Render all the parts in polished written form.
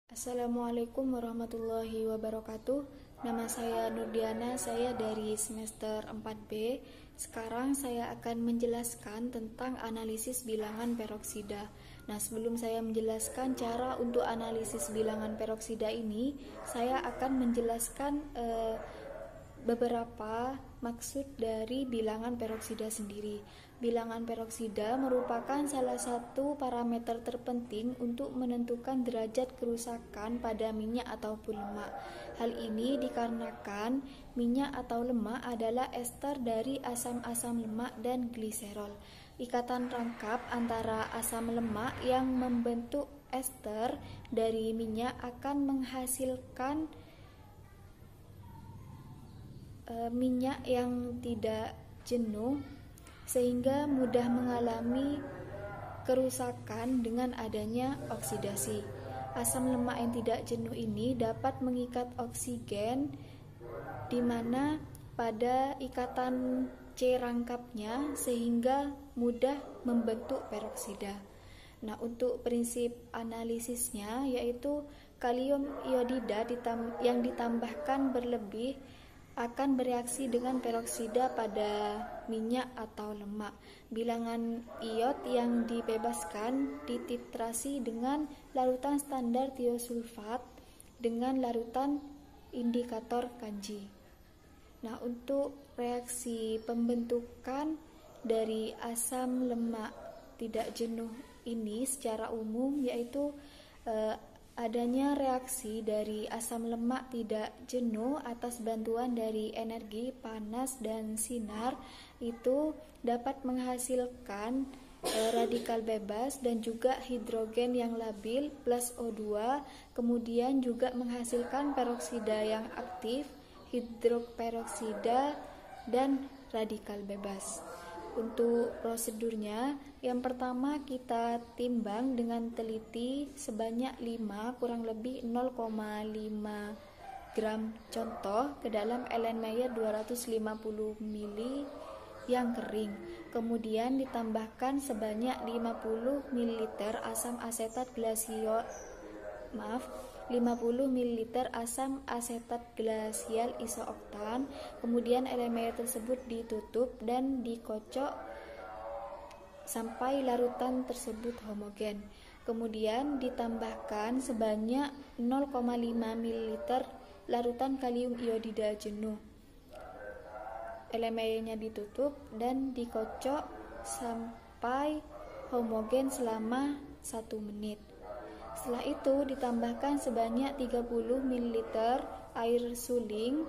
Assalamualaikum warahmatullahi wabarakatuh. Nama saya Nurdiana, saya dari semester 4B. Sekarang saya akan menjelaskan tentang analisis bilangan peroksida. Nah, sebelum saya menjelaskan cara untuk analisis bilangan peroksida ini, saya akan menjelaskan beberapa maksud dari bilangan peroksida sendiri. Bilangan peroksida merupakan salah satu parameter terpenting untuk menentukan derajat kerusakan pada minyak ataupun lemak. Hal ini dikarenakan minyak atau lemak adalah ester dari asam-asam lemak dan gliserol. Ikatan rangkap antara asam lemak yang membentuk ester dari minyak akan menghasilkan minyak yang tidak jenuh sehingga mudah mengalami kerusakan dengan adanya oksidasi. Asam lemak yang tidak jenuh ini dapat mengikat oksigen di mana pada ikatan C rangkapnya sehingga mudah membentuk peroksida. Nah, untuk prinsip analisisnya yaitu kalium iodida yang ditambahkan berlebih akan bereaksi dengan peroksida pada minyak atau lemak. Bilangan iod yang dibebaskan dititrasi dengan larutan standar tiosulfat dengan larutan indikator kanji. Nah, untuk reaksi pembentukan dari asam lemak tidak jenuh ini secara umum yaitu adanya reaksi dari asam lemak tidak jenuh atas bantuan dari energi panas dan sinar itu dapat menghasilkan radikal bebas dan juga hidrogen yang labil plus O2, kemudian juga menghasilkan peroksida yang aktif, hidroperoksida dan radikal bebas. Untuk prosedurnya, yang pertama kita timbang dengan teliti sebanyak 5 kurang lebih 0,5 gram contoh ke dalam Erlenmeyer 250 ml yang kering. Kemudian ditambahkan sebanyak 50 ml asam asetat glasiol 50 ml asam asetat glasial isooktan. Kemudian Erlenmeyer tersebut ditutup dan dikocok sampai larutan tersebut homogen. Kemudian ditambahkan sebanyak 0,5 ml larutan kalium iodida jenuh. Erlenmeyernya ditutup dan dikocok sampai homogen selama 1 menit. Setelah itu ditambahkan sebanyak 30 ml air suling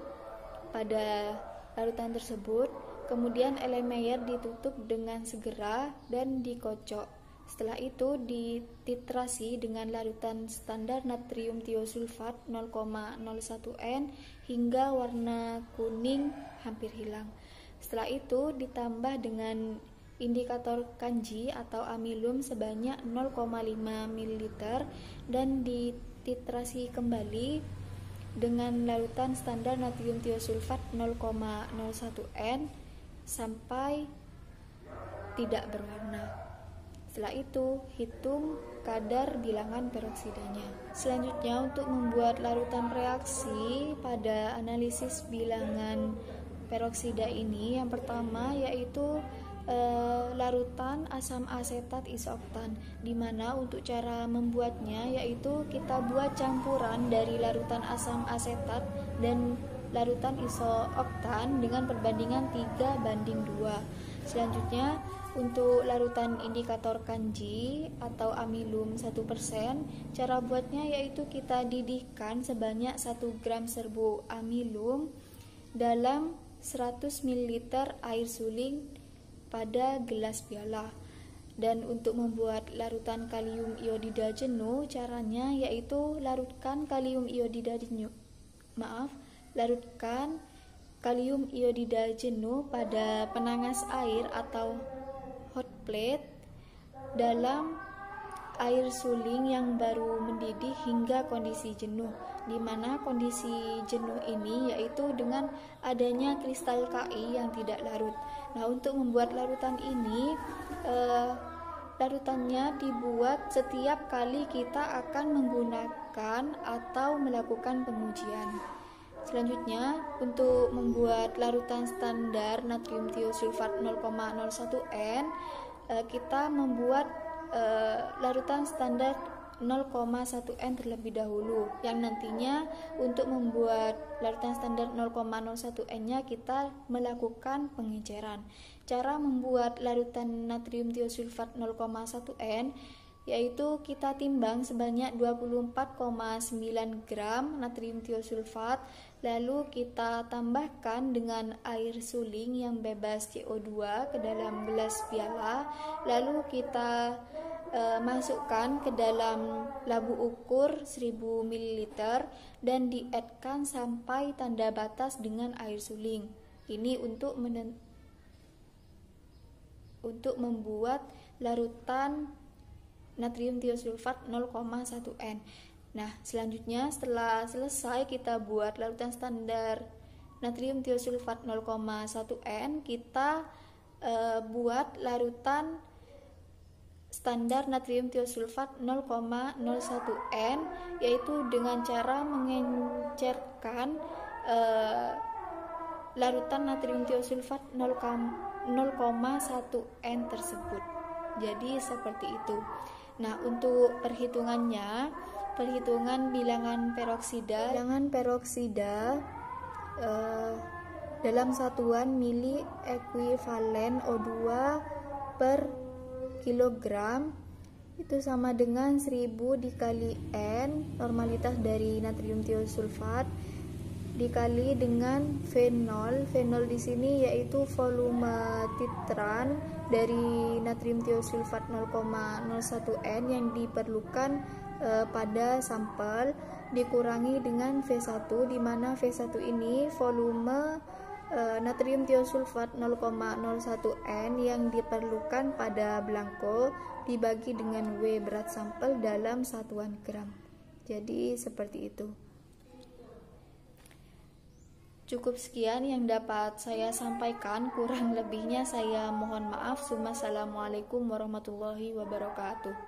pada larutan tersebut. Kemudian Erlenmeyer ditutup dengan segera dan dikocok. Setelah itu dititrasi dengan larutan standar natrium tiosulfat 0,01 N hingga warna kuning hampir hilang. Setelah itu ditambah dengan indikator kanji atau amilum sebanyak 0,5 ml dan dititrasi kembali dengan larutan standar natrium tiosulfat 0,01 N sampai tidak berwarna. Setelah itu hitung kadar bilangan peroksidanya. Selanjutnya, untuk membuat larutan reaksi pada analisis bilangan peroksida ini, yang pertama yaitu larutan asam asetat isooktan, di mana untuk cara membuatnya yaitu kita buat campuran dari larutan asam asetat dan larutan isooktan dengan perbandingan 3:2. Selanjutnya, untuk larutan indikator kanji atau amilum 1%, cara buatnya yaitu kita didihkan sebanyak 1 gram serbuk amilum dalam 100 ml air suling pada gelas piala. Dan untuk membuat larutan kalium iodida jenuh, caranya yaitu larutkan kalium iodida jenuh pada penangas air atau hot plate dalam air suling yang baru mendidih hingga kondisi jenuh, di mana kondisi jenuh ini yaitu dengan adanya kristal Ki yang tidak larut. Nah, untuk membuat larutan ini larutannya dibuat setiap kali kita akan menggunakan atau melakukan pengujian. Selanjutnya, untuk membuat larutan standar natrium tiosulfat 0,01 N, kita membuat larutan standar 0,1 N terlebih dahulu, yang nantinya untuk membuat larutan standar 0,01 N-nya kita melakukan pengenceran. Cara membuat larutan natrium tiosulfat 0,1 N yaitu kita timbang sebanyak 24,9 gram natrium tiosulfat, lalu kita tambahkan dengan air suling yang bebas CO2 ke dalam gelas piala, lalu kita masukkan ke dalam labu ukur 1000 ml dan dietkan sampai tanda batas dengan air suling. Ini untuk membuat larutan natrium tiosulfat 0,1 N. Nah, selanjutnya setelah selesai kita buat larutan standar natrium tiosulfat 0,1 N, kita buat larutan standar natrium tiosulfat 0,01 N, yaitu dengan cara mengencerkan larutan natrium tiosulfat 0,1 N tersebut. Jadi seperti itu. Nah, untuk perhitungan bilangan peroksida dalam satuan mili ekuivalen O2 per kilogram itu sama dengan 1000 dikali N, normalitas dari natrium tiosulfat, dikali dengan fenol. Fenol di sini yaitu volume titran dari natrium tiosulfat 0,01 N yang diperlukan pada sampel, dikurangi dengan V1, di mana V1 ini volume natrium tiosulfat 0,01 N yang diperlukan pada belangko, dibagi dengan W, berat sampel dalam satuan gram. Jadi seperti itu. Cukup sekian yang dapat saya sampaikan, kurang lebihnya saya mohon maaf. Assalamualaikum warahmatullahi wabarakatuh.